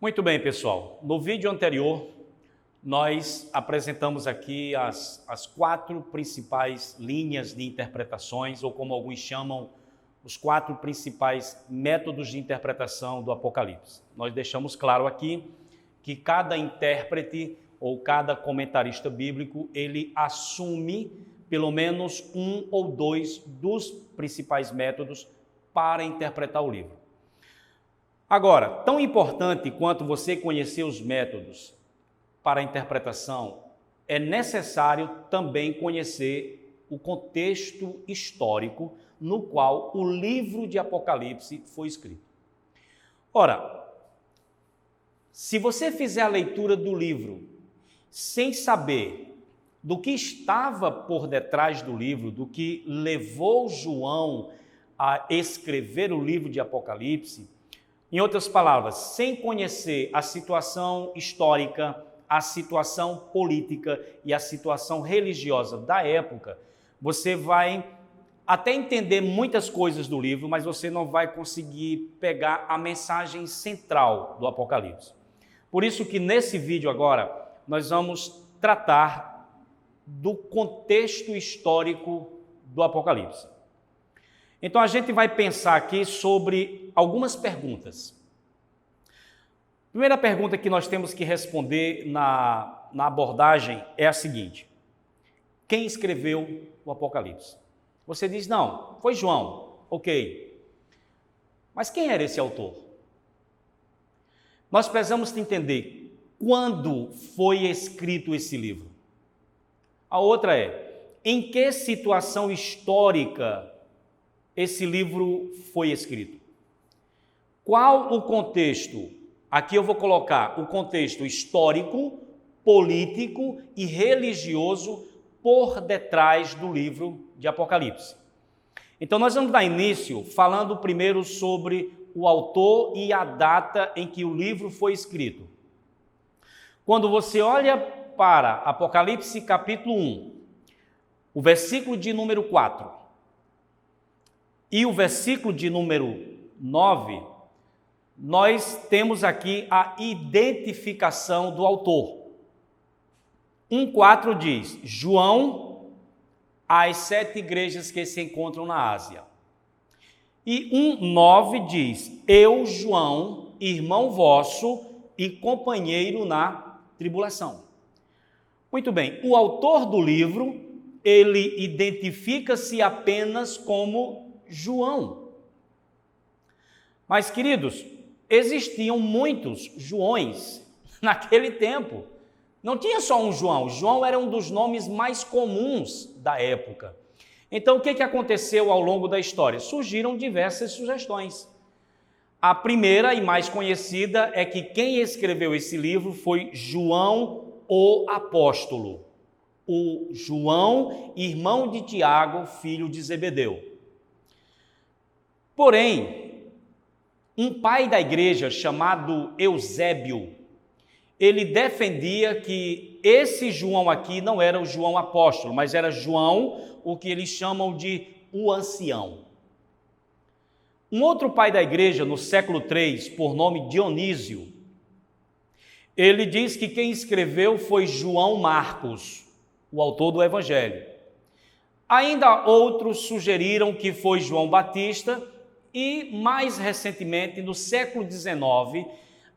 Muito bem, pessoal. No vídeo anterior, nós apresentamos aqui as quatro principais linhas de interpretações, ou como alguns chamam, os quatro principais métodos de interpretação do Apocalipse. Nós deixamos claro aqui que cada intérprete ou cada comentarista bíblico, ele assume pelo menos um ou dois dos principais métodos para interpretar o livro. Agora, tão importante quanto você conhecer os métodos para a interpretação, é necessário também conhecer o contexto histórico no qual o livro de Apocalipse foi escrito. Ora, se você fizer a leitura do livro sem saber do que estava por detrás do livro, do que levou João a escrever o livro de Apocalipse, em outras palavras, sem conhecer a situação histórica, a situação política e a situação religiosa da época, você vai até entender muitas coisas do livro, mas você não vai conseguir pegar a mensagem central do Apocalipse. Por isso que nesse vídeo agora, nós vamos tratar do contexto histórico do Apocalipse. Então a gente vai pensar aqui sobre algumas perguntas. A primeira pergunta que nós temos que responder na abordagem é a seguinte: quem escreveu o Apocalipse? Você diz, não, foi João, ok. Mas quem era esse autor? Nós precisamos entender quando foi escrito esse livro. A outra é, em que situação histórica esse livro foi escrito? Qual o contexto? Aqui eu vou colocar o contexto histórico, político e religioso por detrás do livro de Apocalipse. Então nós vamos dar início falando primeiro sobre o autor e a data em que o livro foi escrito. Quando você olha para Apocalipse capítulo 1, o versículo de número 4 e o versículo de número 9, nós temos aqui a identificação do autor. 1,4 diz, João, às 7 igrejas que se encontram na Ásia. E 1,9 diz, eu, João, irmão vosso e companheiro na tribulação. Muito bem, o autor do livro, ele identifica-se apenas como João. Mas, queridos, existiam muitos Joões naquele tempo. Não tinha só um João. João era um dos nomes mais comuns da época. Então, o que aconteceu ao longo da história? Surgiram diversas sugestões. A primeira e mais conhecida é que quem escreveu esse livro foi João, o apóstolo. O João, irmão de Tiago, filho de Zebedeu. Porém, um pai da igreja chamado Eusébio, ele defendia que esse João aqui não era o João apóstolo, mas era João, o que eles chamam de o ancião. Um outro pai da igreja, no século III, por nome Dionísio, ele diz que quem escreveu foi João Marcos, o autor do Evangelho. Ainda outros sugeriram que foi João Batista e, mais recentemente, no século XIX,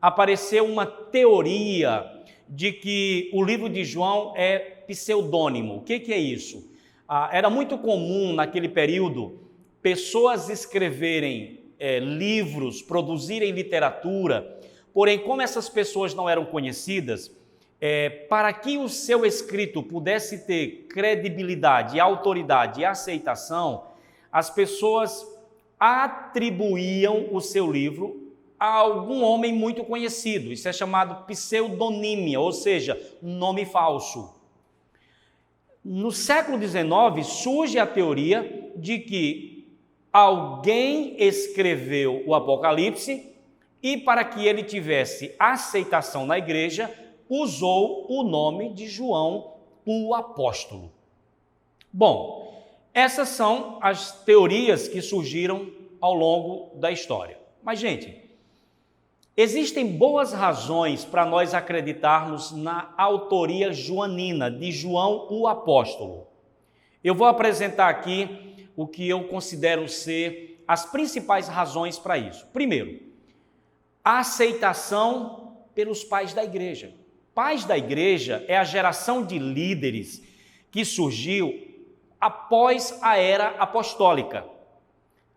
apareceu uma teoria de que o livro de João é pseudônimo. O que é isso? Era muito comum naquele período pessoas escreverem livros, produzirem literatura, porém, como essas pessoas não eram conhecidas, para que o seu escrito pudesse ter credibilidade, autoridade e aceitação, as pessoas atribuíam o seu livro a algum homem muito conhecido. Isso é chamado pseudonímia, ou seja, um nome falso. No século XIX surge a teoria de que alguém escreveu o Apocalipse e, para que ele tivesse aceitação na igreja, usou o nome de João, o apóstolo. Bom, essas são as teorias que surgiram ao longo da história. Mas, gente, Existem boas razões para nós acreditarmos na autoria joanina, de João o Apóstolo. Eu vou apresentar aqui o que eu considero ser as principais razões para isso. Primeiro, a aceitação pelos pais da igreja. Pais da igreja é a geração de líderes que surgiu após a era apostólica.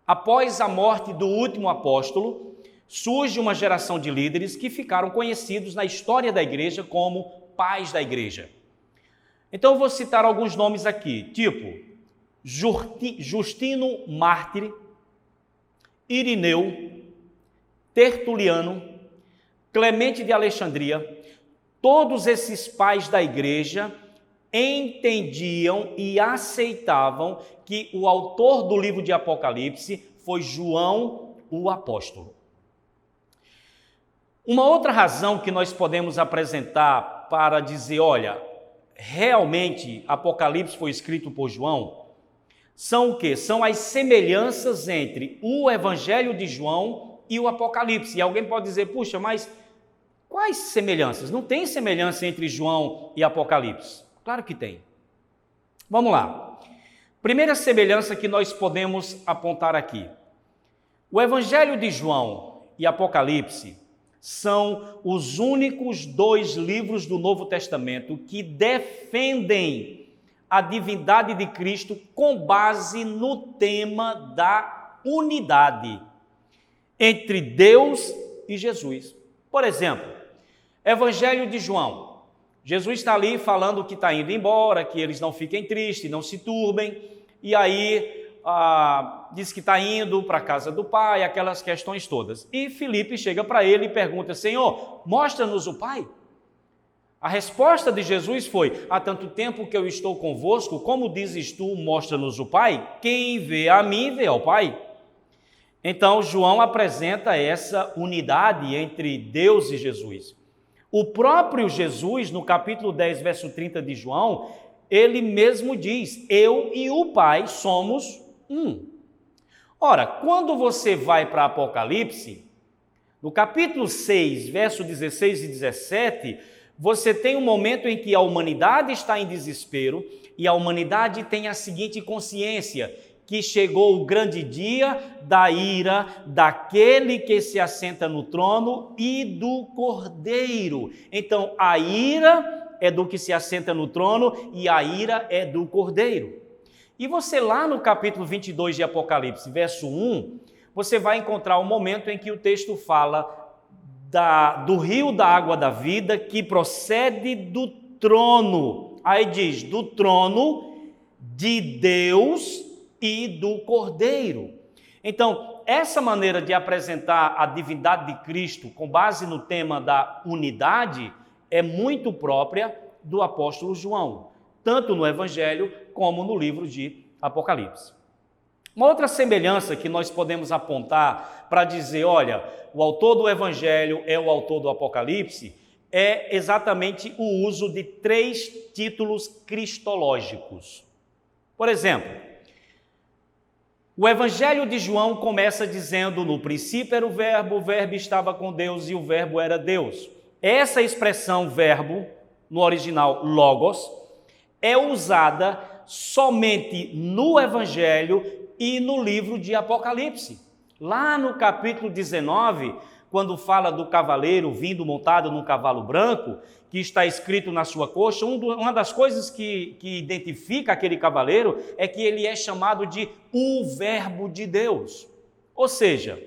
Após a morte do último apóstolo, surge uma geração de líderes que ficaram conhecidos na história da igreja como pais da igreja. Então eu vou citar alguns nomes aqui, tipo Justino Mártir, Irineu, Tertuliano, Clemente de Alexandria. Todos esses pais da igreja entendiam e aceitavam que o autor do livro de Apocalipse foi João o Apóstolo. Uma outra razão que nós podemos apresentar para dizer, olha, realmente Apocalipse foi escrito por João, são o quê? São as semelhanças entre o Evangelho de João e o Apocalipse. E alguém pode dizer, puxa, mas quais semelhanças? Não tem semelhança entre João e Apocalipse? Claro que tem. Vamos lá. Primeira semelhança que nós podemos apontar aqui. O Evangelho de João e Apocalipse são os únicos dois livros do Novo Testamento que defendem a divindade de Cristo com base no tema da unidade entre Deus e Jesus. Por exemplo, Evangelho de João. Jesus está ali falando que está indo embora, que eles não fiquem tristes, não se turbem, e aí diz que está indo para a casa do Pai, aquelas questões todas. E Filipe chega para ele e pergunta, Senhor, mostra-nos o Pai. A resposta de Jesus foi, há tanto tempo que eu estou convosco, como dizes tu, mostra-nos o Pai? Quem vê a mim, vê ao Pai. Então, João apresenta essa unidade entre Deus e Jesus. O próprio Jesus, no capítulo 10, verso 30 de João, ele mesmo diz, eu e o Pai somos um. Ora, quando você vai para Apocalipse, no capítulo 6, verso 16 e 17, você tem um momento em que a humanidade está em desespero e a humanidade tem a seguinte consciência, que chegou o grande dia da ira daquele que se assenta no trono e do Cordeiro. Então, a ira é do que se assenta no trono e a ira é do Cordeiro. E você lá no capítulo 22 de Apocalipse, verso 1, você vai encontrar um momento em que o texto fala do rio da água da vida que procede do trono. Aí diz, do trono de Deus e do Cordeiro. Então, essa maneira de apresentar a divindade de Cristo com base no tema da unidade é muito própria do apóstolo João, tanto no Evangelho como no livro de Apocalipse. Uma outra semelhança que nós podemos apontar para dizer, olha, o autor do Evangelho é o autor do Apocalipse, é exatamente o uso de 3 títulos cristológicos. Por exemplo, o Evangelho de João começa dizendo, no princípio era o verbo estava com Deus e o verbo era Deus. Essa expressão verbo, no original logos, é usada somente no Evangelho e no livro de Apocalipse. Lá no capítulo 19, quando fala do cavaleiro vindo montado num cavalo branco, que está escrito na sua coxa, uma das coisas que identifica aquele cavaleiro é que ele é chamado de o Verbo de Deus. Ou seja,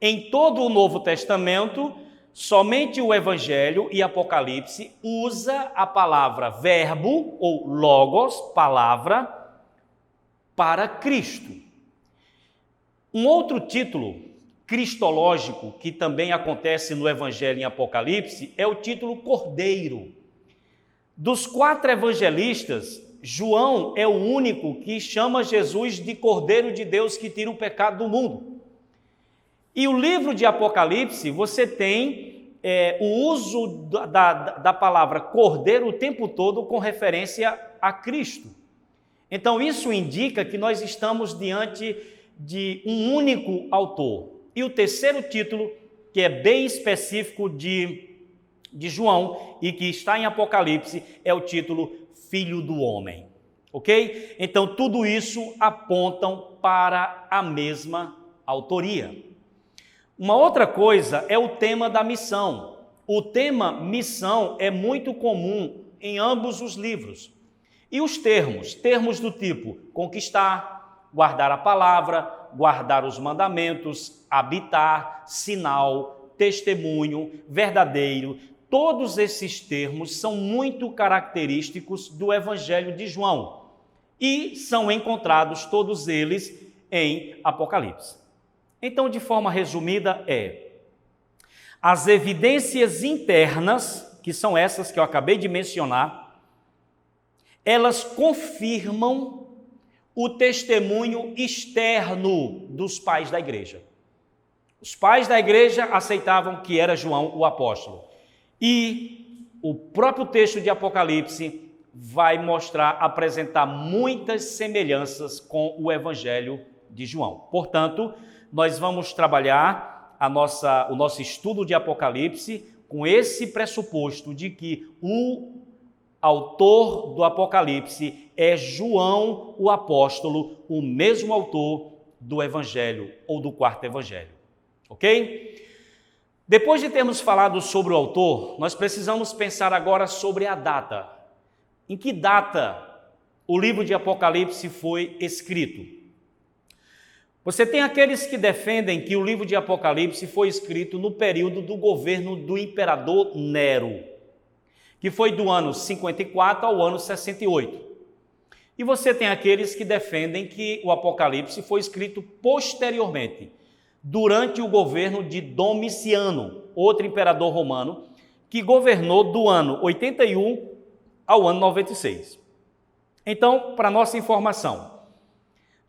em todo o Novo Testamento, somente o Evangelho e Apocalipse usa a palavra verbo ou logos, palavra, para Cristo. Um outro título cristológico que também acontece no Evangelho em Apocalipse é o título Cordeiro. Dos 4 evangelistas, João é o único que chama Jesus de Cordeiro de Deus que tira o pecado do mundo. E o livro de Apocalipse, você tem o uso da palavra Cordeiro o tempo todo com referência a Cristo. Então isso indica que nós estamos diante de um único autor. E o terceiro título que é bem específico de João e que está em Apocalipse, é o título Filho do Homem. Ok? Então, tudo isso apontam para a mesma autoria. Uma outra coisa é o tema da missão. O tema missão é muito comum em ambos os livros. E os termos do tipo conquistar, guardar a palavra, guardar os mandamentos, habitar, sinal, testemunho, verdadeiro, todos esses termos são muito característicos do Evangelho de João e são encontrados todos eles em Apocalipse. Então, de forma resumida, as evidências internas, que são essas que eu acabei de mencionar, elas confirmam o testemunho externo dos pais da igreja. Os pais da igreja aceitavam que era João o apóstolo. E o próprio texto de Apocalipse vai apresentar muitas semelhanças com o Evangelho de João. Portanto, nós vamos trabalhar o nosso estudo de Apocalipse com esse pressuposto de que o autor do Apocalipse é João o apóstolo, o mesmo autor do Evangelho ou do quarto Evangelho. Ok? Depois de termos falado sobre o autor, nós precisamos pensar agora sobre a data. Em que data o livro de Apocalipse foi escrito? Você tem aqueles que defendem que o livro de Apocalipse foi escrito no período do governo do imperador Nero, que foi do ano 54 ao ano 68. E você tem aqueles que defendem que o Apocalipse foi escrito posteriormente, durante o governo de Domiciano, outro imperador romano, que governou do ano 81 ao ano 96. Então, para nossa informação,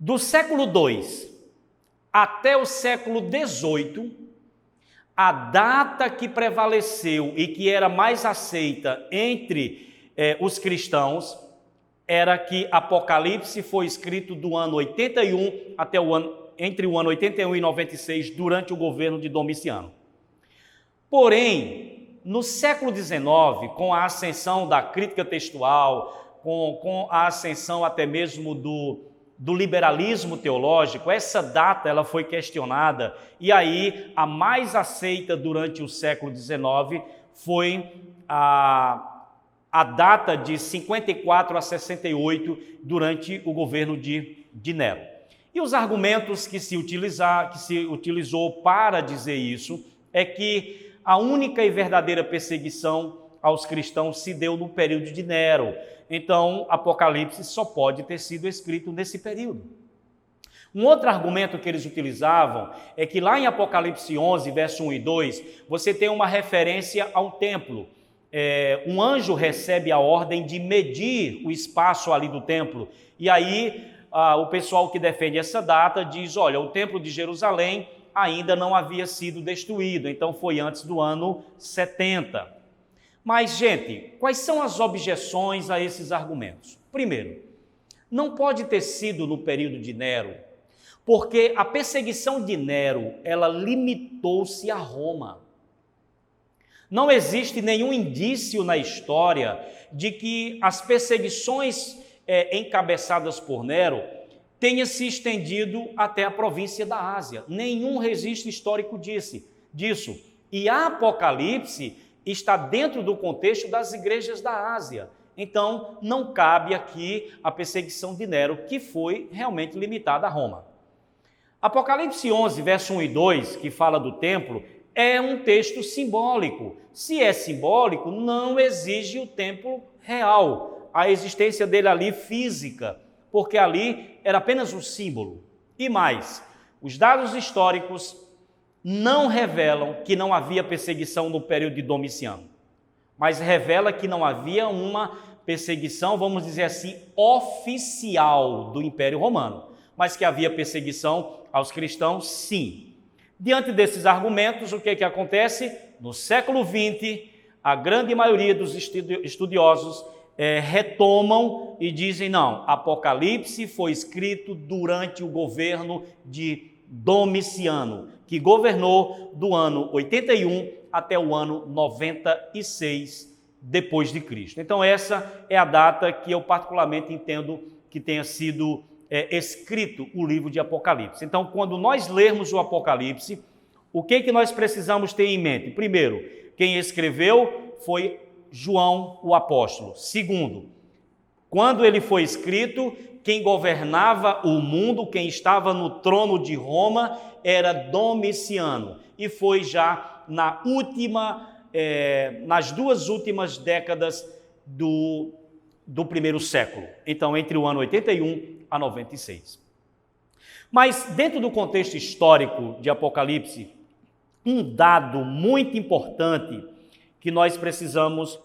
do século II até o século XVIII, a data que prevaleceu e que era mais aceita entre os cristãos era que Apocalipse foi escrito do ano 81 até entre o ano 81 e 96, durante o governo de Domiciano. Porém, no século XIX, com a ascensão da crítica textual, com a ascensão até mesmo do liberalismo teológico, essa data ela foi questionada, e aí a mais aceita durante o século XIX foi a data de 54 a 68, durante o governo de Nero. E os argumentos que se utilizou para dizer isso é que a única e verdadeira perseguição aos cristãos se deu no período de Nero. Então, Apocalipse só pode ter sido escrito nesse período. Um outro argumento que eles utilizavam é que lá em Apocalipse 11, verso 1 e 2, você tem uma referência ao templo. Um anjo recebe a ordem de medir o espaço ali do templo. E aí, o pessoal que defende essa data diz, olha, o templo de Jerusalém ainda não havia sido destruído, então foi antes do ano 70. Mas, gente, quais são as objeções a esses argumentos? Primeiro, não pode ter sido no período de Nero, porque a perseguição de Nero, ela limitou-se a Roma. Não existe nenhum indício na história de que as perseguições encabeçadas por Nero tenha se estendido até a província da Ásia. Nenhum registro histórico disso. E a Apocalipse está dentro do contexto das igrejas da Ásia. Então, não cabe aqui a perseguição de Nero, que foi realmente limitada a Roma. Apocalipse 11, verso 1 e 2, que fala do templo, é um texto simbólico. Se é simbólico, não exige o templo real, a existência dele ali física, porque ali era apenas um símbolo. E mais, os dados históricos não revelam que não havia perseguição no período de Domiciano, mas revela que não havia uma perseguição, vamos dizer assim, oficial do Império Romano, mas que havia perseguição aos cristãos, sim. Diante desses argumentos, o que acontece? No século XX, a grande maioria dos estudiosos retomam e dizem, não, Apocalipse foi escrito durante o governo de Domiciano, que governou do ano 81 até o ano 96 depois de Cristo. Então essa é a data que eu particularmente entendo que tenha sido escrito o livro de Apocalipse. Então, quando nós lermos o Apocalipse, o que nós precisamos ter em mente? Primeiro, quem escreveu foi João, o apóstolo. Segundo, quando ele foi escrito, quem governava o mundo, quem estava no trono de Roma, era Domiciano. E foi já nas duas últimas décadas do primeiro século. Então, entre o ano 81 a 96. Mas, dentro do contexto histórico de Apocalipse, um dado muito importante que nós precisamos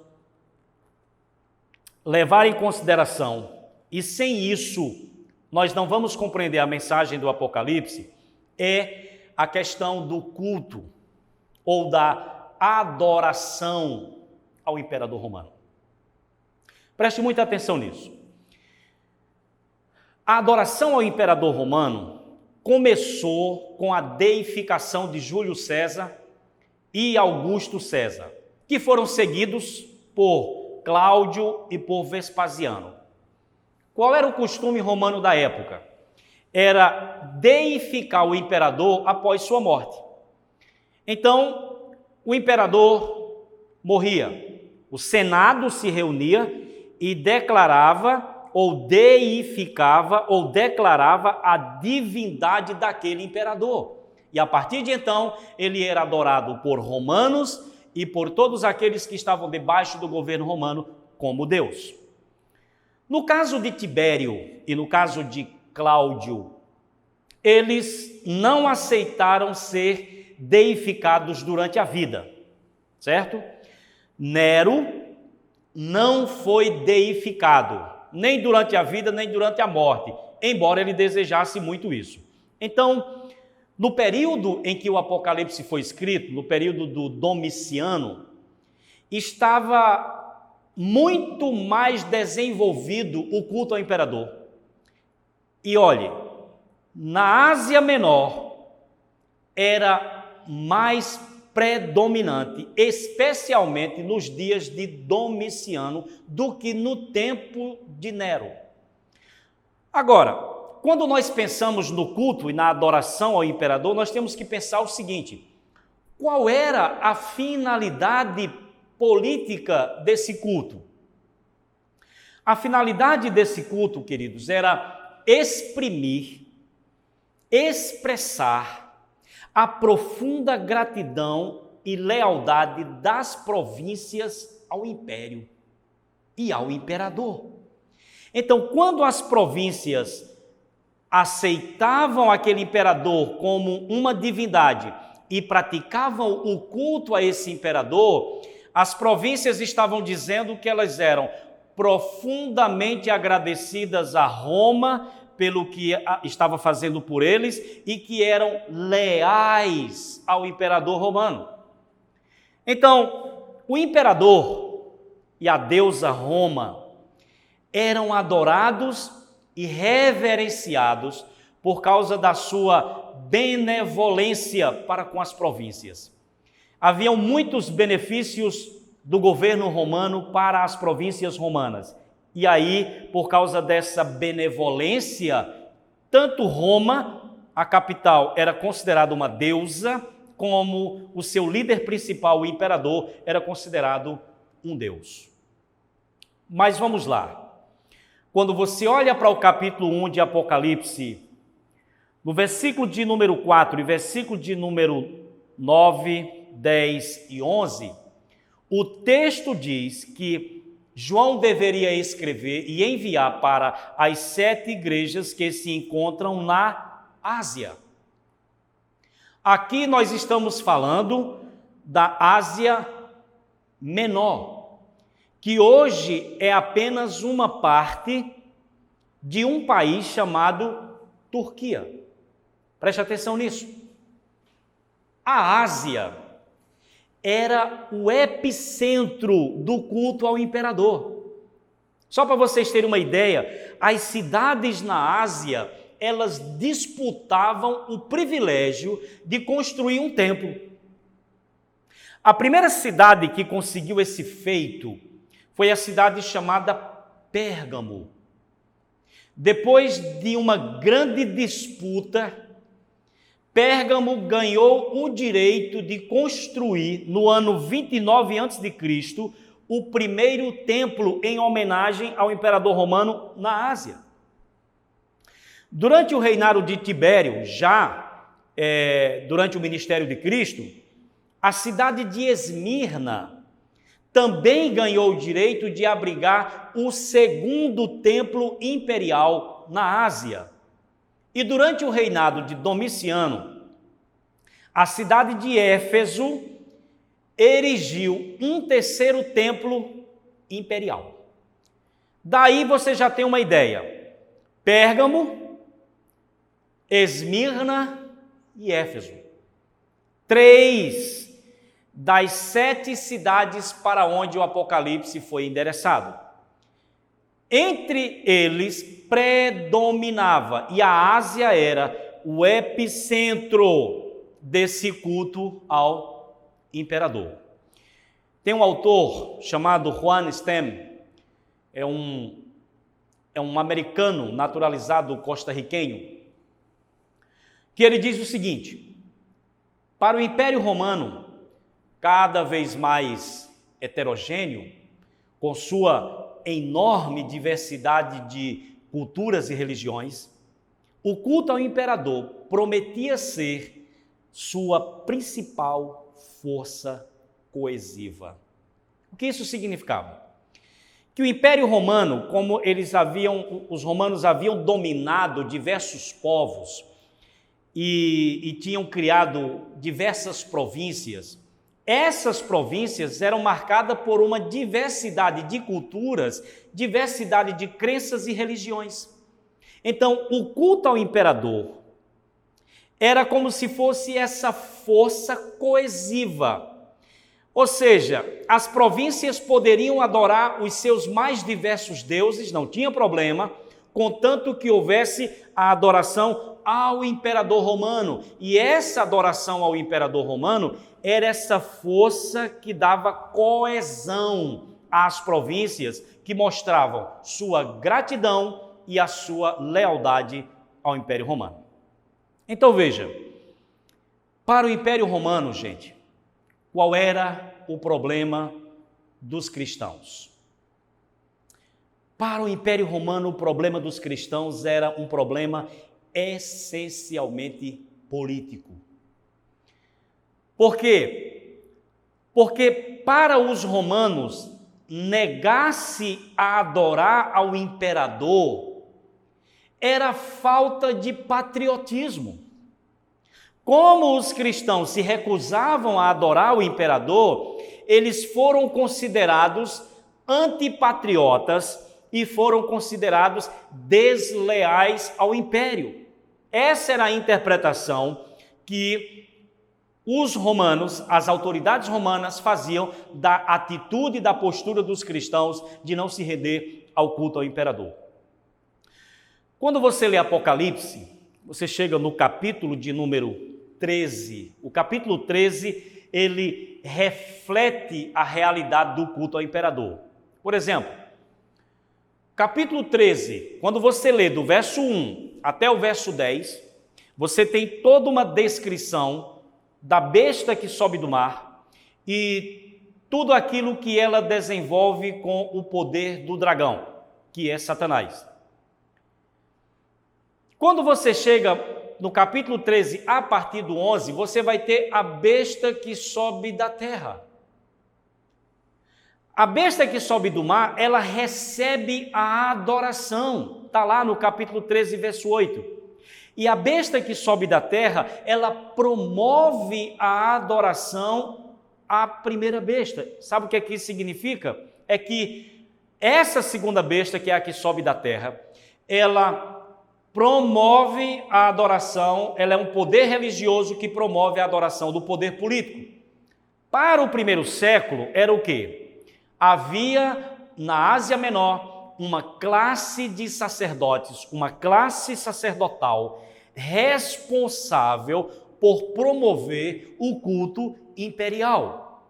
levar em consideração, e sem isso nós não vamos compreender a mensagem do Apocalipse, é a questão do culto ou da adoração ao imperador romano. Preste muita atenção nisso. A adoração ao imperador romano começou com a deificação de Júlio César e Augusto César, que foram seguidos por Cláudio e por Vespasiano. Qual era o costume romano da época? Era deificar o imperador após sua morte. Então, o imperador morria, o Senado se reunia e declarava ou deificava ou declarava a divindade daquele imperador. E a partir de então, ele era adorado por romanos e por todos aqueles que estavam debaixo do governo romano como Deus. No caso de Tibério e no caso de Cláudio, eles não aceitaram ser deificados durante a vida, certo? Nero não foi deificado, nem durante a vida, nem durante a morte, embora ele desejasse muito isso. Então, no período em que o Apocalipse foi escrito, no período do Domiciano, estava muito mais desenvolvido o culto ao imperador. E olhe, na Ásia Menor era mais predominante, especialmente nos dias de Domiciano, do que no tempo de Nero. Agora, quando nós pensamos no culto e na adoração ao imperador, nós temos que pensar o seguinte: qual era a finalidade política desse culto? A finalidade desse culto, queridos, era expressar a profunda gratidão e lealdade das províncias ao império e ao imperador. Então, quando as províncias aceitavam aquele imperador como uma divindade e praticavam o culto a esse imperador, as províncias estavam dizendo que elas eram profundamente agradecidas a Roma pelo que estava fazendo por eles e que eram leais ao imperador romano. Então, o imperador e a deusa Roma eram adorados e reverenciados por causa da sua benevolência para com as províncias. Haviam muitos benefícios do governo romano para as províncias romanas. E aí, por causa dessa benevolência, tanto Roma, a capital, era considerada uma deusa, como o seu líder principal, o imperador, era considerado um deus. Mas vamos lá. Quando você olha para o capítulo 1 de Apocalipse, no versículo de número 4 e versículo de número 9, 10 e 11, o texto diz que João deveria escrever e enviar para as 7 igrejas que se encontram na Ásia. Aqui nós estamos falando da Ásia Menor, que hoje é apenas uma parte de um país chamado Turquia. Preste atenção nisso. A Ásia era o epicentro do culto ao imperador. Só para vocês terem uma ideia, as cidades na Ásia elas disputavam o privilégio de construir um templo. A primeira cidade que conseguiu esse feito foi a cidade chamada Pérgamo. Depois de uma grande disputa, Pérgamo ganhou o direito de construir, no ano 29 a.C., o primeiro templo em homenagem ao imperador romano na Ásia. Durante o reinado de Tibério, durante o ministério de Cristo, a cidade de Esmirna também ganhou o direito de abrigar o segundo templo imperial na Ásia. E durante o reinado de Domiciano, a cidade de Éfeso erigiu um terceiro templo imperial. Daí você já tem uma ideia: Pérgamo, Esmirna e Éfeso. 3 das 7 cidades para onde o Apocalipse foi endereçado. Entre eles predominava, e a Ásia era o epicentro desse culto ao imperador. Tem um autor chamado Juan Stem, é um americano naturalizado costarriquenho, que ele diz o seguinte: para o Império Romano, cada vez mais heterogêneo, com sua enorme diversidade de culturas e religiões, o culto ao imperador prometia ser sua principal força coesiva. O que isso significava? Que o Império Romano, como os romanos haviam dominado diversos povos e tinham criado diversas províncias, essas províncias eram marcadas por uma diversidade de culturas, diversidade de crenças e religiões. Então, o culto ao imperador era como se fosse essa força coesiva. Ou seja, as províncias poderiam adorar os seus mais diversos deuses, não tinha problema, contanto que houvesse a adoração ao imperador romano. E essa adoração ao imperador romano era essa força que dava coesão às províncias, que mostravam sua gratidão e a sua lealdade ao Império Romano. Então veja, para o Império Romano, gente, qual era o problema dos cristãos? Para o Império Romano, o problema dos cristãos era um problema essencialmente político. Por quê? Porque para os romanos, negar-se a adorar ao imperador era falta de patriotismo. Como os cristãos se recusavam a adorar o imperador, eles foram considerados antipatriotas e foram considerados desleais ao império. Essa era a interpretação que os romanos, as autoridades romanas, faziam da atitude e da postura dos cristãos de não se render ao culto ao imperador. Quando você lê Apocalipse, você chega no capítulo de número 13. O capítulo 13, ele reflete a realidade do culto ao imperador. Por exemplo, capítulo 13, quando você lê do verso 1 até o verso 10, você tem toda uma descrição da besta que sobe do mar e tudo aquilo que ela desenvolve com o poder do dragão, que é Satanás. Quando você chega no capítulo 13, a partir do 11, você vai ter a besta que sobe da terra. A besta que sobe do mar, ela recebe a adoração. Está lá no capítulo 13, verso 8. E a besta que sobe da terra, ela promove a adoração à primeira besta. Sabe o que isso significa? É que essa segunda besta, que é a que sobe da terra, ela promove a adoração, ela é um poder religioso que promove a adoração do poder político. Para o primeiro século, era o quê? Havia na Ásia Menor uma classe de sacerdotes, uma classe sacerdotal responsável por promover o culto imperial.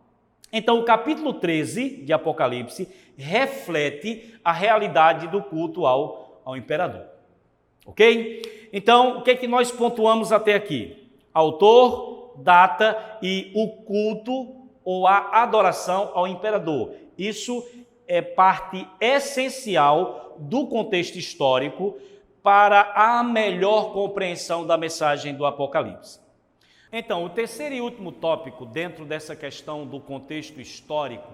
Então, o capítulo 13 de Apocalipse reflete a realidade do culto ao imperador. Ok? Então, o que é que nós pontuamos até aqui? Autor, data e o culto ou a adoração ao imperador. Isso é parte essencial do contexto histórico para a melhor compreensão da mensagem do Apocalipse. Então, o terceiro e último tópico dentro dessa questão do contexto histórico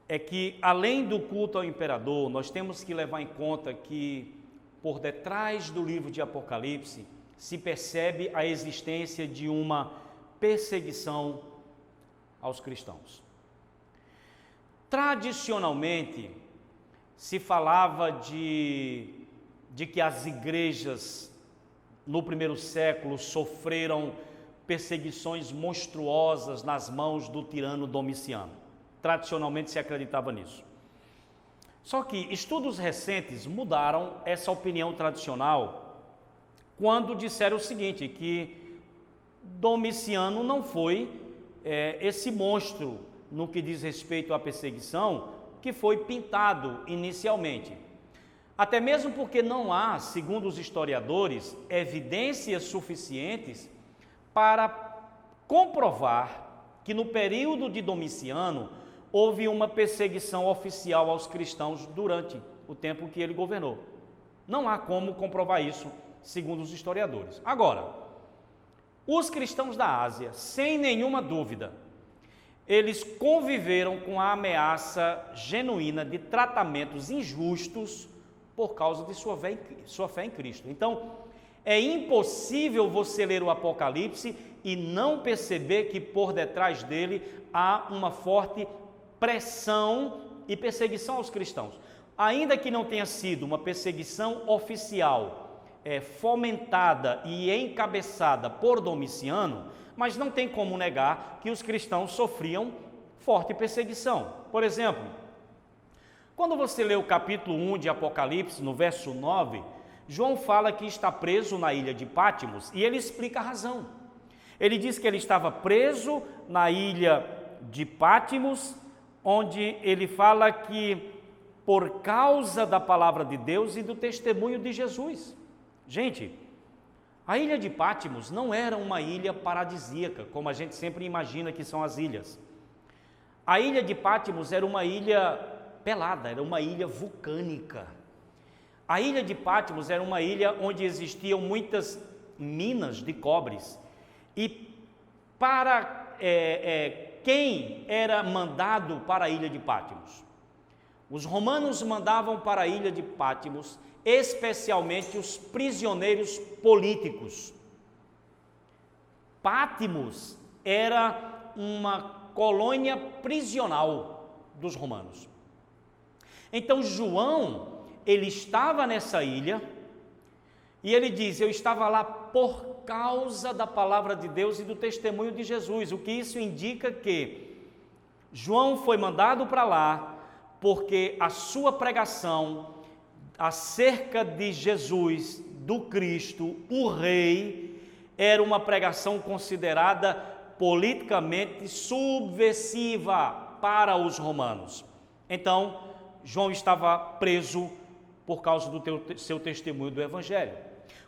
é que, além do culto ao imperador, nós temos que levar em conta que, por detrás do livro de Apocalipse, se percebe a existência de uma perseguição aos cristãos. Tradicionalmente, se falava de que as igrejas no primeiro século sofreram perseguições monstruosas nas mãos do tirano Domiciano. Tradicionalmente se acreditava nisso. Só que estudos recentes mudaram essa opinião tradicional quando disseram o seguinte, que Domiciano não foi esse monstro no que diz respeito à perseguição que foi pintado inicialmente. Até mesmo porque não há, segundo os historiadores, evidências suficientes para comprovar que no período de Domiciano houve uma perseguição oficial aos cristãos durante o tempo que ele governou. Não há como comprovar isso, segundo os historiadores. Agora, os cristãos da Ásia, sem nenhuma dúvida, eles conviveram com a ameaça genuína de tratamentos injustos por causa de sua fé em Cristo. Então, é impossível você ler o Apocalipse e não perceber que por detrás dele há uma forte pressão e perseguição aos cristãos. Ainda que não tenha sido uma perseguição oficial, fomentada e encabeçada por Domiciano, mas não tem como negar que os cristãos sofriam forte perseguição. Por exemplo, quando você lê o capítulo 1 de Apocalipse, no verso 9, João fala que está preso na ilha de Pátimos e ele explica a razão. Ele diz que ele estava preso na ilha de Pátimos, onde ele fala que por causa da palavra de Deus e do testemunho de Jesus. Gente, a ilha de Pátimos não era uma ilha paradisíaca, como a gente sempre imagina que são as ilhas. A ilha de Pátimos era uma ilha pelada, era uma ilha vulcânica. A ilha de Pátimos era uma ilha onde existiam muitas minas de cobres. E para quem era mandado para a ilha de Pátimos? Os romanos mandavam para a ilha de Pátimos especialmente os prisioneiros políticos. Pátimos era uma colônia prisional dos romanos. Então João, ele estava nessa ilha e ele diz, eu estava lá por causa da palavra de Deus e do testemunho de Jesus, o que isso indica que João foi mandado para lá porque a sua pregação acerca de Jesus, do Cristo, o Rei, era uma pregação considerada politicamente subversiva para os romanos. Então, João estava preso por causa do seu testemunho do Evangelho.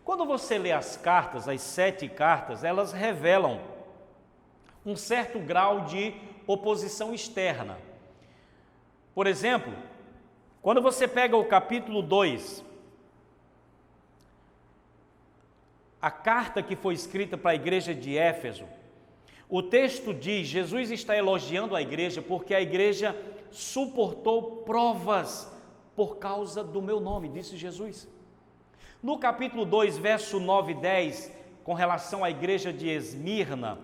Quando você lê as cartas, as 7 cartas, elas revelam um certo grau de oposição externa. Por exemplo, quando você pega o capítulo 2, a carta que foi escrita para a igreja de Éfeso, o texto diz, Jesus está elogiando a igreja porque a igreja suportou provas por causa do meu nome, disse Jesus. No capítulo 2, verso 9 e 10, com relação à igreja de Esmirna,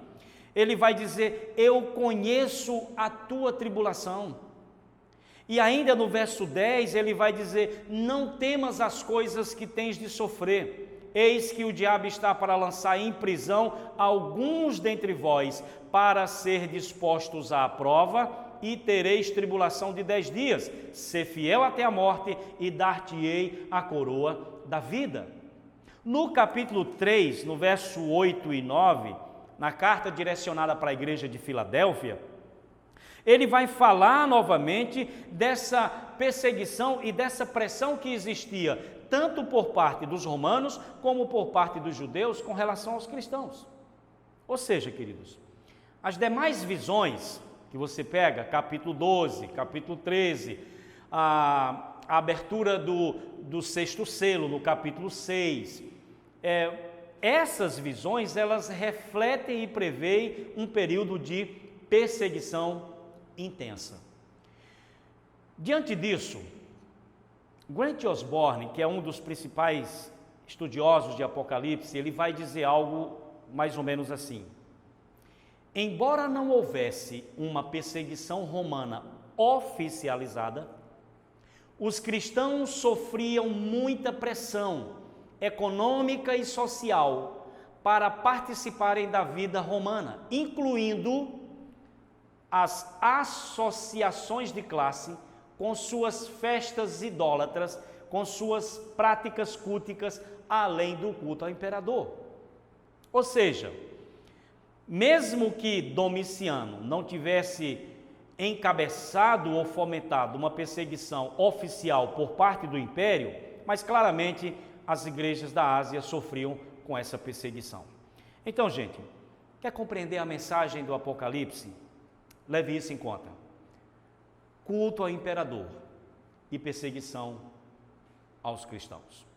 ele vai dizer, eu conheço a tua tribulação. E ainda no verso 10, ele vai dizer, não temas as coisas que tens de sofrer. Eis que o diabo está para lançar em prisão alguns dentre vós, para ser dispostos à prova e tereis tribulação de 10 dias. Ser fiel até a morte e dar-te-ei a coroa da vida. No capítulo 3, no verso 8 e 9, na carta direcionada para a igreja de Filadélfia, ele vai falar novamente dessa perseguição e dessa pressão que existia, tanto por parte dos romanos, como por parte dos judeus, com relação aos cristãos. Ou seja, queridos, as demais visões que você pega, capítulo 12, capítulo 13, a abertura do sexto selo, no capítulo 6, essas visões, elas refletem e preveem um período de perseguição intensa. Diante disso, Grant Osborne, que é um dos principais estudiosos de Apocalipse, ele vai dizer algo mais ou menos assim: embora não houvesse uma perseguição romana oficializada, os cristãos sofriam muita pressão econômica e social para participarem da vida romana, incluindo as associações de classe com suas festas idólatras, com suas práticas culticas, além do culto ao imperador. Ou seja, mesmo que Domiciano não tivesse encabeçado ou fomentado uma perseguição oficial por parte do império, mas claramente as igrejas da Ásia sofriam com essa perseguição. Então, gente, quer compreender a mensagem do Apocalipse? Leve isso em conta. Culto ao imperador e perseguição aos cristãos.